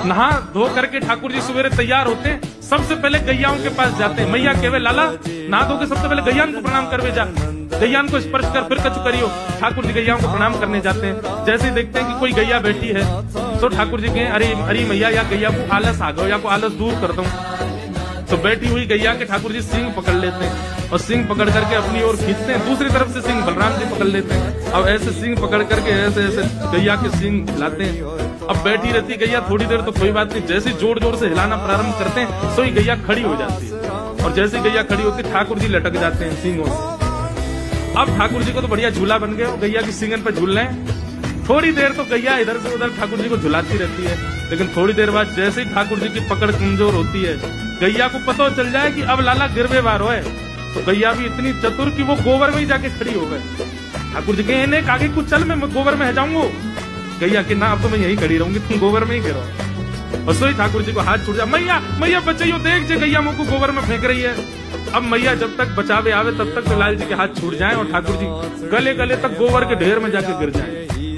नहा धो करके ठाकुर जी सवेरे तैयार होते हैं, सबसे पहले गैयाओं के पास जाते हैं। मैया कहवे लाला नहा धो के सबसे पहले गैयान को प्रणाम करवे जा, गैयान को स्पर्श कर फिर कछु करियो। ठाकुर जी गैयाओं को प्रणाम करने जाते हैं। जैसे ही देखते हैं कि कोई गैया बैठी है तो ठाकुर जी कहें अरे अरे मैया या गैया को आलस आ गयो, या को आलस दूर कर दूं। तो बैठी हुई गैया के ठाकुर जी सींग पकड़ लेते हैं और सींग पकड़ करके अपनी ओर खींचते हैं, दूसरी तरफ से सींग बलराम जी पकड़ लेते हैं। अब ऐसे सींग पकड़ करके ऐसे ऐसे गैया के सींग हिलाते हैं। अब बैठी रहती गैया थोड़ी देर तो कोई बात नहीं, जैसे जोर जोर से हिलाना प्रारंभ करते हैं तो ही गैया खड़ी हो जाती है, और जैसे गैया खड़ी होती है ठाकुर जी लटक जाते हैं सींगों से। अब ठाकुर जी को तो बढ़िया झूला बन गया, गैया की सींगन पर झूल रहे हैं। थोड़ी देर तो गैया इधर से उधर ठाकुर जी को झुलाती रहती है, लेकिन थोड़ी देर बाद जैसे ही ठाकुर जी की पकड़ कमजोर होती है, गैया को पता चल जाए कि अब लाला गिरवे वारो है, तो गैया भी इतनी चतुर कि वो गोबर में ही जाके खड़ी हो गए। ठाकुर जी कहे आगे कुछ चल, मैं गोबर में जाऊंगा। गैया कि ना अब तो मैं यही खड़ी रहूंगी, तुम गोबर में ही गिरो। और सोई ठाकुर जी को हाथ छूट जा, मैया मैया बचाइयो, देख जे गैया मुझको गोबर में फेंक रही है। अब मैया जब तक बचावे आवे तब तक तो लाल जी के हाथ छूट जाए और ठाकुर जी गले गले तक गोबर के ढेर में जाके गिर जाए।